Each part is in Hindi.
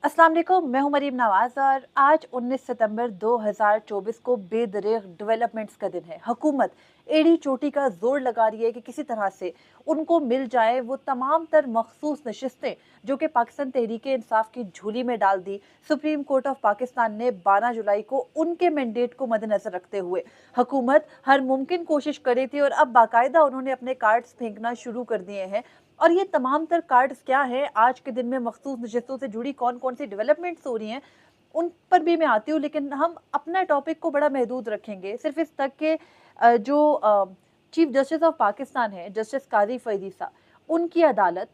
अस्सलाम वालेकुम, मैं हूं मरीम नवाज और आज 19 सितंबर 2024 को बेदरीग डेवलपमेंट्स का दिन है। हुकूमत एड़ी चोटी का जोर लगा रही है कि किसी तरह से उनको मिल जाए वो तमाम तर मखसूस नशिस्तें जो कि पाकिस्तान तहरीक इंसाफ की झोली में डाल दी। सुप्रीम कोर्ट ऑफ पाकिस्तान ने 12 जुलाई को उनके मैंडेट को मद्देनजर रखते हुए हुकूमत हर मुमकिन कोशिश करी थी और अब बाकायदा उन्होंने अपने कार्ड्स फेंकना शुरू कर दिए हैं। और ये तमाम तर कार्ड्स क्या है, आज के दिन में मखसूस नशिस्तों से जुड़ी कौन कौन सी डेवलपमेंट्स हो रही हैं, उन पर भी मैं आती हूँ। लेकिन हम अपना टॉपिक को बड़ा महदूद रखेंगे, सिर्फ इस तक के जो चीफ जस्टिस ऑफ पाकिस्तान है, जस्टिस काजी फरीसा, उनकी अदालत,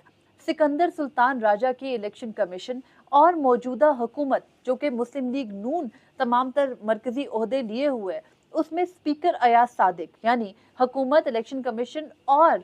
सिकंदर सुल्तान राजा की इलेक्शन कमीशन और मौजूदा हुकूमत जो कि मुस्लिम लीग नून तमाम तर मरकजी ओहदे लिए हुए है, उसमें स्पीकर अयाज सादिक यानी हुकूमत, इलेक्शन कमीशन और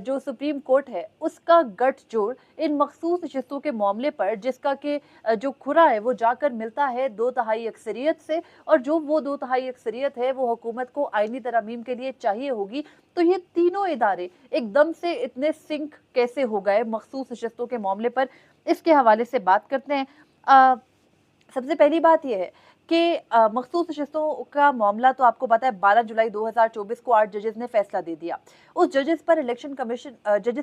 जो सुप्रीम कोर्ट है उसका गठजोड़ इन मखसूस नशिस्तों के मामले पर, जिसका कि जो खुरा है वो जाकर मिलता है 2/3 अक्सरियत से, और जो वो 2/3 अक्सरियत है वो हुकूमत को आईनी तरमीम के लिए चाहिए होगी। तो ये तीनों इदारे एकदम से इतने सिंक कैसे हो गए मखसूस नशिस्तों के मामले पर, इसके हवाले से बात करते हैं। सबसे पहली बात यह है कि मखसूस नशिस्तों का मामला तो आपको पता है 12 जुलाई 2024 को 8 जजेस ने फैसला दे दिया। उस जजेस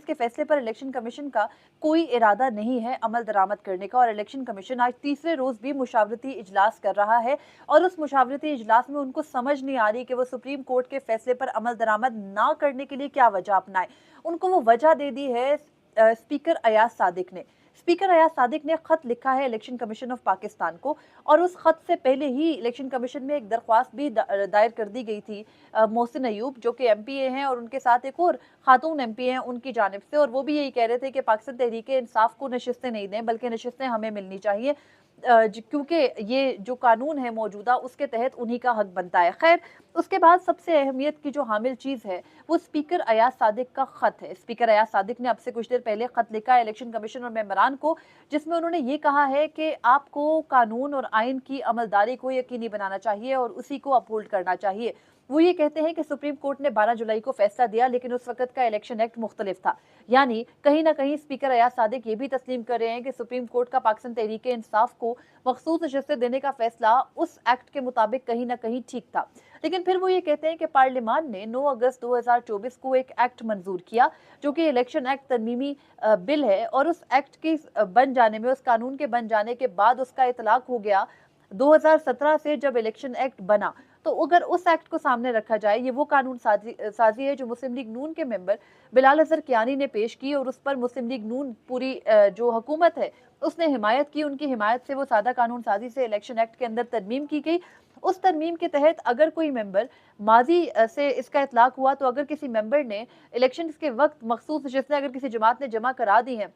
के फैसले पर इलेक्शन कमीशन का कोई इरादा नहीं है अमल दरामद करने का, और इलेक्शन कमीशन आज तीसरे रोज भी मुशावरती इजलास कर रहा है। और उस मुशावरती इजलास में उनको समझ नहीं आ रही कि वो सुप्रीम कोर्ट के फैसले पर अमल दरामद ना करने के लिए क्या वजह अपनाए। उनको वो वजह दे दी है स्पीकर अयाज सादिक ने। स्पीकर अयाज सादिक ने खत लिखा है इलेक्शन कमीशन ऑफ पाकिस्तान को, और उस खत से पहले ही इलेक्शन कमीशन में एक दरख्वास्त भी दायर कर दी गई थी मोहसिन अयूब जो कि एमपीए हैं, और उनके साथ एक और खातून एमपी हैं उनकी जानिब से, और वो भी यही कह रहे थे कि पाकिस्तान तहरीक इंसाफ को नशिस्तें नहीं दें बल्कि नशिस्तें हमें मिलनी चाहिए, क्योंकि ये जो कानून है मौजूदा उसके तहत उन्हीं का हक बनता है। खैर, उसके बाद सबसे अहमियत की जो हामिल चीज़ है वो स्पीकर अयाज सादिक का खत है। स्पीकर अयाज सादिक ने अब से कुछ देर पहले खत लिखा है इलेक्शन कमीशन और मेंबरान को, जिसमें उन्होंने ये कहा है कि आपको कानून और आइन की अमलदारी को यकीनी बनाना चाहिए और उसी को अपहोल्ड करना चाहिए। वो ये कहते हैं कि सुप्रीम कोर्ट ने 12 जुलाई को फैसला दिया, लेकिन उस वक्त का इलेक्शन एक्ट मुख्तलिफ था। यानी कहीं ना कहीं स्पीकर अयाज सादिक ये भी तस्लीम कर रहे हैं कि सुप्रीम कोर्ट का पाकिस्तान तहरीक इंसाफ को मखसूस नशिस्तें देने का फैसला उस एक्ट के मुताबिक कहीं ना कहीं ठीक था। लेकिन फिर वो ये कहते हैं कि पार्लियामान ने 9 अगस्त 2024 को एक एक्ट मंजूर किया जो कि इलेक्शन एक्ट तरमीमी बिल है, और उस एक्ट के बन जाने में, उस कानून के बन जाने के बाद उसका इतलाक हो गया 2017 से जब इलेक्शन एक्ट बना। तो अगर उस एक्ट को सामने रखा जाए, ये वो कानून साजी है जो मुस्लिम लीग नून के मेंबर बिलाल अजहर कियानी ने पेश की, और उस पर मुस्लिम लीग नून पूरी जो हुकूमत है उसने हिमायत की। उनकी हिमायत से वो सादा कानून साजी से इलेक्शन एक्ट के अंदर तरमीम की गई। उस तरमीम के तहत अगर कोई मेंबर माजी से इसका इतलाक हुआ, तो अगर किसी मेंबर ने इलेक्शन के वक्त मखसूस नशिस्तें अगर किसी जमात ने जमा करा दी हैं,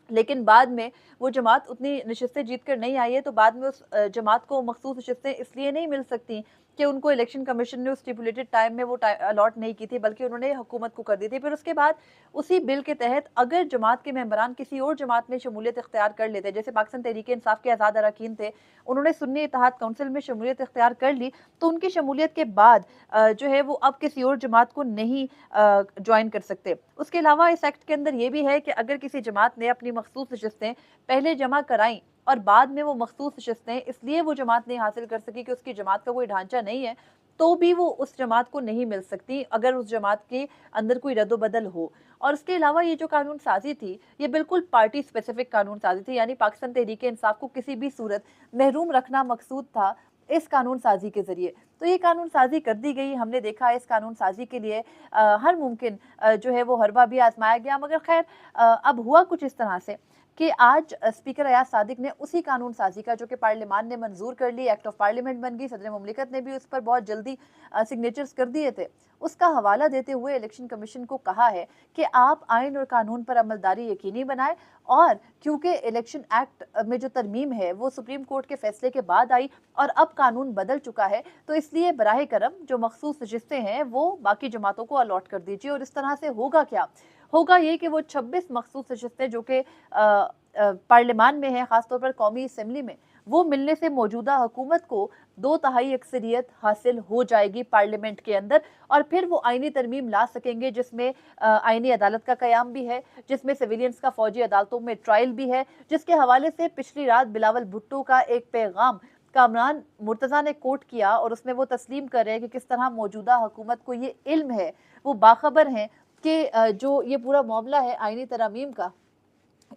लेकिन बाद में वो जमात उतनी नशिस्तें जीत कर नहीं आई है, तो बाद में उस जमात को मखसूस नशिस्तें इसलिए नहीं मिल सकती कि उनको इलेक्शन कमीशन ने उस स्टिपुलेटेड टाइम में वो अलॉट नहीं की थी, बल्कि उन्होंने हुकूमत को कर दी थी। फिर उसके बाद उसी बिल के तहत अगर जमात के मेंबरान किसी और जमात में शमूलियत इख्तियार कर लेते, जैसे पाकिस्तान तहरीक इंसाफ के आज़ाद अरकान थे, उन्होंने सुन्नी इत्तेहाद काउंसिल में शमूलियत इख्तियार कर ली, तो उनकी शमूलियत के बाद जो है वो अब किसी और जमात को नहीं ज्वाइन कर सकते। उसके अलावा इस एक्ट के अंदर ये भी है कि अगर किसी जमात ने अपनी मखसूस नशिस्तें पहले जमा कराई और बाद में वो मखसूस नशिस्तें इसलिए वो जमात नहीं हासिल कर सकी कि उसकी जमात का कोई ढांचा नहीं है, तो भी वो उस जमात को नहीं मिल सकती अगर उस जमात के अंदर कोई रद्दोबदल हो। और इसके अलावा ये जो कानून साजी थी ये बिल्कुल पार्टी स्पेसिफिक कानून साजी थी, यानी पाकिस्तान तहरीक इंसाफ को किसी भी सूरत महरूम रखना मकसूद था इस कानून साजी के जरिए। तो ये कानून साजी कर दी गई। हमने देखा इस कानून साजी के लिए हर मुमकिन जो है वो हरबा भी आजमाया गया, मगर खैर अब हुआ कुछ इस तरह से कि आज स्पीकर अयाज सादिक ने उसी कानून साजी का, जो कि पार्लियामान ने मंजूर कर ली, एक्ट ऑफ पार्लियामेंट बन गई, सदर मुमलिकत ने भी उस पर बहुत जल्दी सिग्नेचर्स कर दिए थे, उसका हवाला देते हुए इलेक्शन कमीशन को कहा है कि आप आइन और कानून पर अमलदारी यकीनी बनाएं। और क्योंकि इलेक्शन एक्ट में जो तरमीम है वो सुप्रीम कोर्ट के फैसले के बाद आई और अब कानून बदल चुका है, तो इसलिए बराह करम जो मखसूस नशिस्तें हैं वो बाकी जमातों को अलॉट कर दीजिए। और इस तरह से होगा क्या, होगा ये कि वो 26 मखसूस नशिस्तें जो कि पार्लियामान में है, खासतौर पर कौमी असम्बली में, वो मिलने से मौजूदा हुकूमत को 2/3 अक्सरियत हासिल हो जाएगी पार्लियामेंट के अंदर, और फिर वो आईनी तरमीम ला सकेंगे जिसमें आईनी अदालत का कयाम भी है, जिसमें सिविलियंस का फौजी अदालतों में ट्रायल भी है, जिसके हवाले से पिछली रात बिलावल भुट्टो का एक पैगाम कामरान मुर्तज़ा ने कोट किया और उसमें वो तस्लीम कर रहे हैं कि किस तरह मौजूदा हुकूमत को ये इल्म है, वो बाखबर हैं कि जो ये पूरा मामला है आईनी तरमीम का,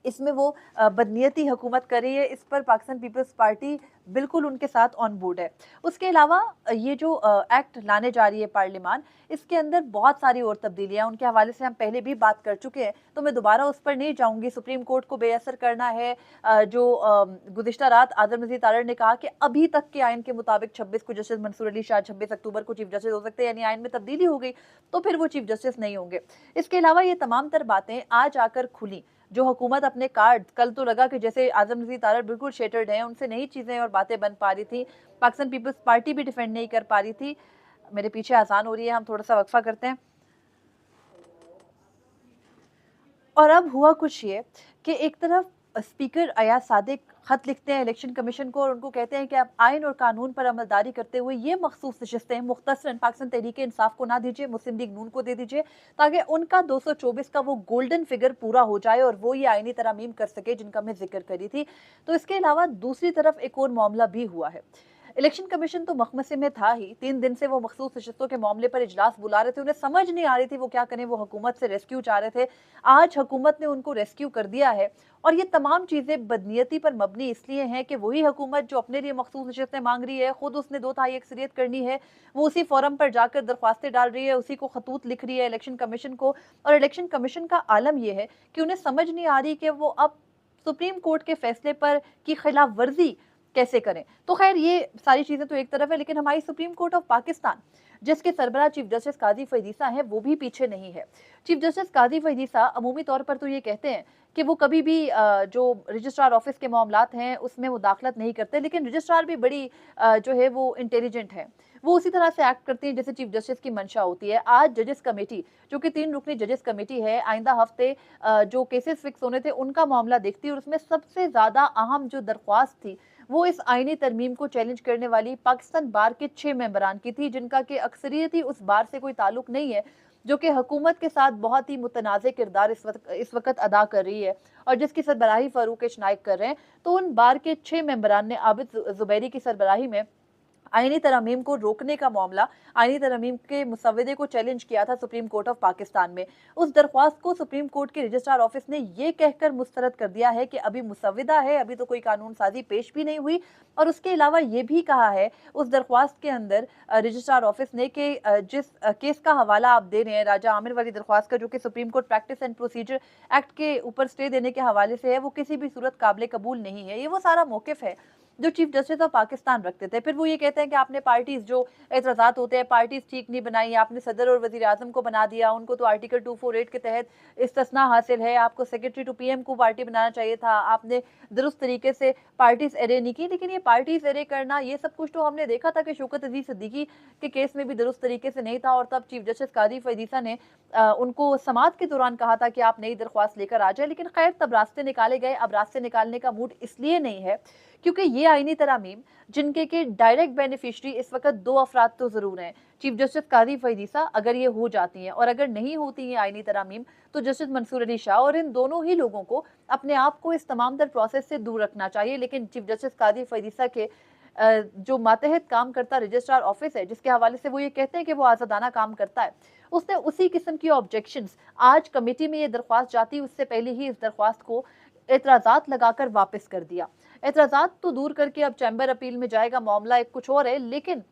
इसमें वो बदनीयती हुकूमत कर रही है। इस पर पाकिस्तान पीपल्स पार्टी बिल्कुल उनके साथ ऑन बोर्ड है। उसके अलावा ये जो एक्ट लाने जा रही है पार्लियामान, इसके अंदर बहुत सारी और तब्दीलियां उनके हवाले से हम पहले भी बात कर चुके हैं, तो मैं दोबारा उस पर नहीं जाऊंगी। सुप्रीम कोर्ट को बेअसर करना है। जो गुज़िश्ता रात आज़म नज़ीर तारड़ ने कहा कि अभी तक के आइन के मुताबिक 26 को जस्टिस मंसूर अली शाह 26 अक्टूबर को चीफ जस्टिस हो सकते हैं, यानी आइन में तब्दीली हो गई तो फिर वो चीफ जस्टिस नहीं होंगे। इसके अलावा ये तमाम तर बातें आज आकर खुली। जो हुकूमत अपने कार्ड, कल तो लगा कि जैसे आज़म नज़ीर तारड़ बिल्कुल शेटर्ड हैं, उनसे नई चीज़ें और बातें बन पा रही थी, पाकिस्तान पीपल्स पार्टी भी डिफेंड नहीं कर पा रही थी। मेरे पीछे आसान हो रही है, हम थोड़ा सा वक्फा करते हैं। और अब हुआ कुछ ये कि एक तरफ स्पीकर अयाज सादिक खत लिखते हैं इलेक्शन कमीशन को और उनको कहते हैं कि आप आइन और कानून पर अमलदारी करते हुए ये मखसूस नशिस्तें मुख्तसरन पाकिस्तान तहरीक इंसाफ को ना दीजिए, मुस्लिम लीग नून को दे दीजिए, ताकि उनका 224 का वो गोल्डन फिगर पूरा हो जाए और वो ये आइनी तरामीम कर सके जिनका मैं जिक्र करी थी। तो इसके अलावा दूसरी तरफ एक और मामला भी हुआ है। इलेक्शन कमीशन तो मखमसे में था ही, 3 दिन से वो मखसूस नशिस्तों के मामले पर इजलास बुला रहे थे, उन्हें समझ नहीं आ रही थी वो क्या करें, वो हुकूमत से रेस्क्यू चाह रहे थे। आज हुकूमत ने उनको रेस्क्यू कर दिया है और ये तमाम चीज़ें बदनीयती पर मबनी इसलिए हैं कि वही हुकूमत जो अपने लिए मखसूस नशिस्तें मांग रही है, खुद उसने 2/3 अक्सरियत करनी है, वो उसी फोरम पर जाकर दरख्वास्तें डाल रही है, उसी को खतूत लिख रही है इलेक्शन कमीशन को। और इलेक्शन कमीशन का आलम यह है कि उन्हें समझ नहीं आ रही कि वो अब सुप्रीम कोर्ट के फैसले पर की खिलाफ वर्जी कैसे करें। तो खैर ये सारी चीजें तो एक तरफ है, लेकिन हमारी सुप्रीम कोर्ट ऑफ पाकिस्तान जिसके सरबराह चीफ जस्टिस काजी फईद ईसा हैं, वो भी पीछे नहीं है। चीफ जस्टिस काजी फईद ईसा अमूमी तौर पर तो ये कहते हैं कि वो कभी भी जो रजिस्ट्रार ऑफिस के मामलात हैं उसमें मुदाखलत नहीं करते, लेकिन रजिस्ट्रार भी बड़ी जो है वो इंटेलिजेंट है, वो उसी तरह से एक्ट करती है जैसे चीफ जस्टिस की मंशा होती है। आज जजेस कमेटी जो कि 3 रुकनी जजेस कमेटी है, आइंदा हफ्ते जो केसेस फिक्स होने थे उनका मामला देखती है और उसमें सबसे ज्यादा अहम जो दरख्वास्त थी वो इस आईनी तरमीम को चैलेंज करने वाली पाकिस्तान बार के 6 मेंबरान की थी, जिनका कि अक्सरियत ही उस बार से कोई ताल्लुक नहीं है, जो कि हुकूमत के साथ बहुत ही मुतनाज़ किरदार इस वक्त अदा कर रही है और जिसकी सरबराही फारूक नाइक कर रहे हैं। तो उन बार के 6 मेंबरान ने आबिद जुबैरी की सरबराही में आईनी तरमीम को रोकने का मामला, आईनी तरमीम के मुसव्वदे को चैलेंज किया था सुप्रीम कोर्ट ऑफ पाकिस्तान में। उस दरख्वास्त को सुप्रीम कोर्ट के रजिस्ट्रार ऑफिस ने यह कहकर मुस्तरद कर दिया है कि अभी मुसव्वदा है, अभी तो कोई कानून साजी पेश भी नहीं हुई, और उसके अलावा ये भी कहा है उस दरख्वास्त के अंदर रजिस्ट्रार ऑफिस ने कि जिस केस का हवाला आप दे रहे हैं राजा आमिर वाली दरख्वास्त का, जो कि supreme court practice and procedure act के ऊपर स्टे देने के हवाले से है, वो किसी भी सूरत काबिल कबूल नहीं है। ये वो सारा मौकिफ है जो चीफ जस्टिस ऑफ पाकिस्तान रखते थे। फिर वो ये कहते हैं कि आपने पार्टीज जो एतराज़ात होते हैं, पार्टीज ठीक नहीं बनाई, आपने सदर और वजीर आजम को बना दिया, उनको तो आर्टिकल 248 के तहत इस्तिस्ना हासिल है, आपको सेक्रेटरी टू पीएम को पार्टी बनाना चाहिए था, आपने दुरुस्त तरीके से पार्टीज एरे नहीं की। लेकिन ये पार्टीज एरे करना, ये सब कुछ तो हमने देखा था कि शौकत अजीज सिद्दीकी के केस में भी दुरुस्त तरीके से नहीं था, और तब चीफ जस्टिस काजी फईद ईसा ने उनको समाअत के दौरान कहा था कि आप नई दरख्वास्त लेकर आ जाए। लेकिन खैर तब रास्ते निकाले गए। अब रास्ते निकालने का मूड इसलिए नहीं है क्योंकि ये आईनी तरामीम जिनके के डायरेक्ट बेनिफिशरी इस वक्त 2 अफराद तो जरूर हैं, चीफ जस्टिस काजी फईद ईसा अगर ये हो जाती हैं, और अगर नहीं होती हैं आईनी तरामीम तो जस्टिस मंसूर अली शाह, और इन दोनों ही लोगों को अपने आप को इस तमाम तर प्रोसेस से दूर रखना चाहिए। लेकिन चीफ जस्टिस काजी फईद ईसा के जो मातहत काम करता रजिस्ट्रार ऑफिस है, जिसके हवाले से वो ये कहते हैं कि वो आज़ादाना काम करता है, उसने उसी किस्म की ऑब्जेक्शंस आज कमेटी में ये दरख्वास्त जाती उससे पहले ही इस दरख्वास्त को एतराज़ात लगाकर वापस कर दिया। एतराज़ात तो दूर करके अब चैम्बर अपील में जाएगा, मामला एक कुछ और है, लेकिन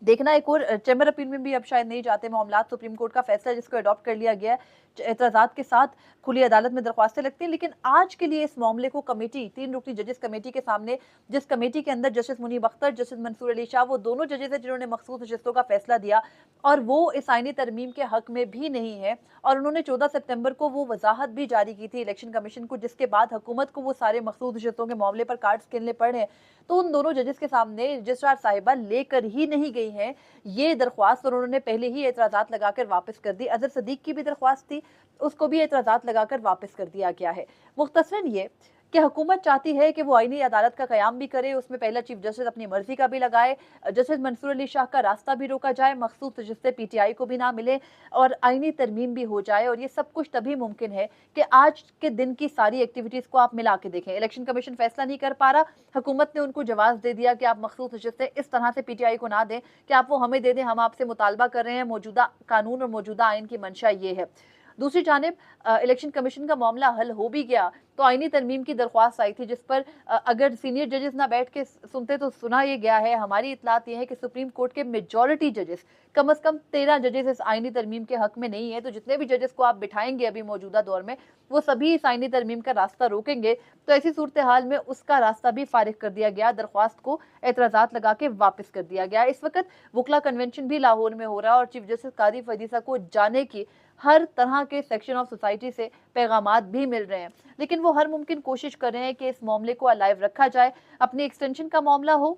देखना एक और चैम्बर अपील में भी अब शायद नहीं जाते मामला। सुप्रीम कोर्ट का फैसला जिसको अडॉप्ट कर लिया गया है, एतराज़ात के साथ खुली अदालत में दरख्वास्तें लगती हैं। लेकिन आज के लिए इस मामले को कमेटी, 3 रुकनी जजेस कमेटी के सामने, जिस कमेटी के अंदर जस्टिस मुनीब अख्तर, जस्टिस मंसूर अली शाह, वो दोनों जजेस हैं जिन्होंने मखसूस नशिस्तों का फैसला दिया, और वो इस आईनी तरमीम के हक में भी नहीं है। और उन्होंने 14 सितंबर को वो वजाहत भी जारी की थी इलेक्शन कमीशन को, जिसके बाद हुकूमत को वो सारे मखसूस नशिस्तों के मामले पर कार्ड्स खेलने पड़े। तो उन दोनों जजेस के सामने रजिस्ट्रार साहिबा लेकर ही नहीं गई हैं ये दरख्वास्त, और उन्होंने पहले ही एतराज़ात लगाकर वापस कर दी। अजहर सदीक की भी दरख्वास्त थी, उसको भी एतराज़ात लगाकर वापस कर दिया गया है। मुख्तसरन ये कि हुकूमत चाहती है कि वो आईनी अदालत का क़याम भी करे, उसमें पहला चीफ जस्टिस अपनी मर्जी का भी लगाए, जस्टिस मंसूर अली शाह का रास्ता भी रोका जाए, मखसूस जिससे पीटीआई को भी ना मिले और आईनी तरमीम भी हो जाए। और ये सब कुछ तभी मुमकिन है कि आज के दिन की सारी एक्टिविटीज़ को आप मिला के देखें। इलेक्शन कमीशन फैसला नहीं कर पा रहा, हुकूमत ने उनको जवाब दे दिया कि आप मखसूस जिससे इस तरह से पीटीआई को ना दें कि आप वो हमें दे दें, हम आपसे मुतालबा कर रहे हैं, मौजूदा कानून और मौजूदा आइन की मंशा ये है। दूसरी जानिब इलेक्शन कमीशन का मामला हल हो भी गया तो आईनी तरमीम की दरख्वास्त आई थी जिस पर अगर सीनियर जजेस ना बैठ के सुनते तो सुना ये गया है, हमारी इतलात ये है कि सुप्रीम कोर्ट के मेजॉरिटी जजेस, कम से कम 13 जजेस इस आईनी तरमीम के हक में नहीं है। तो जितने भी जजेस को आप बिठाएंगे अभी मौजूदा दौर में, वो सभी इस आईनी तरमीम का रास्ता रोकेंगे। तो ऐसी सूरत हाल में उसका रास्ता भी फारिग कर दिया गया, दरख्वास्त को एतराज़ात लगा के वापस कर दिया गया। इस वक्त वकला कन्वेंशन भी लाहौर में हो रहा है और चीफ जस्टिस कादी फरीसा को जाने की हर तरह के सेक्शन ऑफ सोसाइटी से पैगामात भी मिल रहे हैं, लेकिन वो हर मुमकिन कोशिश कर रहे हैं कि इस मामले को अलाइव रखा जाए। अपनी एक्सटेंशन का मामला हो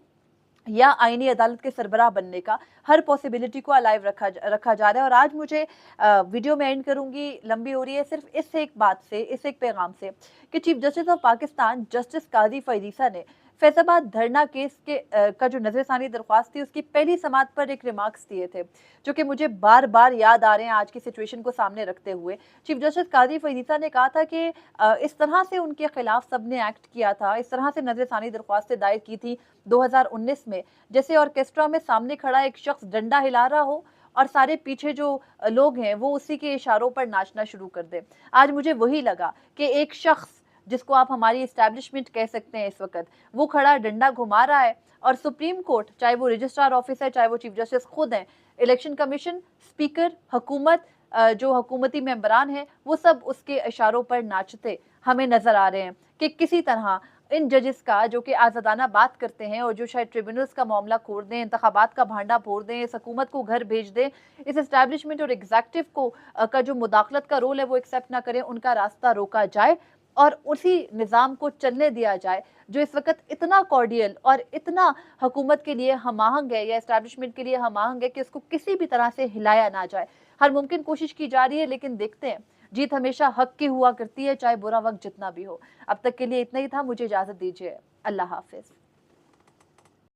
या आईनी अदालत के सरबराह बनने का, हर पॉसिबिलिटी को अलाइव रखा जा रहा है। और आज मुझे वीडियो में एंड करूंगी, लंबी हो रही है, सिर्फ इस एक बात से, इस एक पैगाम से कि chief justice of Pakistan justice कादी फरीसा ने फैजाबाद धरना केस के का जो नजरसानी दरख्वास्त थी उसकी पहली समात पर एक रिमार्क्स दिए थे जो कि मुझे बार बार याद आ रहे हैं आज की सिचुएशन को सामने रखते हुए। चीफ जस्टिस कादी फरीसा ने कहा था कि इस तरह से उनके खिलाफ सबने एक्ट किया था, इस तरह से नजरसानी दरख्वास्तें दायर की थी 2019 में, जैसे ऑर्केस्ट्रा में सामने खड़ा एक शख्स डंडा हिला रहा हो और सारे पीछे जो लोग हैं वो उसी के इशारों पर नाचना शुरू कर दे। आज मुझे वही लगा कि एक शख्स जिसको आप हमारी एस्टैब्लिशमेंट कह सकते हैं इस वक्त, वो खड़ा डंडा घुमा रहा है और सुप्रीम कोर्ट, चाहे वो रजिस्ट्रार ऑफिस है, चाहे वो चीफ जस्टिस खुद हैं, इलेक्शन कमीशन, स्पीकर, हुकूमत, जो हुकूमती मेंबरान हैं, वो सब उसके इशारों पर नाचते हमें नजर आ रहे हैं कि किसी तरह इन जजेस का जो कि आज़ादाना बात करते हैं और जो शायद ट्रिब्यूनल्स का मामला खोल दें, इंतखाबात का भांडा फोड़ दें, इस हुकूमत को घर भेज दें, इस एस्टैब्लिशमेंट और एग्जेक्टिव को का जो मुदाखलत का रोल है वो एक्सेप्ट ना करें, उनका रास्ता रोका जाए और उसी निज़ाम को चलने दिया जाए जो इस वक्त इतना कॉर्डियल और इतना हुकूमत के लिए हमाहंग है या एस्टैब्लिशमेंट के लिए हमाहंग है कि उसको किसी भी तरह से हिलाया ना जाए। हर मुमकिन कोशिश की जा रही है, लेकिन देखते हैं, जीत हमेशा हक की हुआ करती है, चाहे बुरा वक्त जितना भी हो। अब तक के लिए इतना ही था, मुझे इजाज़त दीजिए। अल्लाह हाफिज़।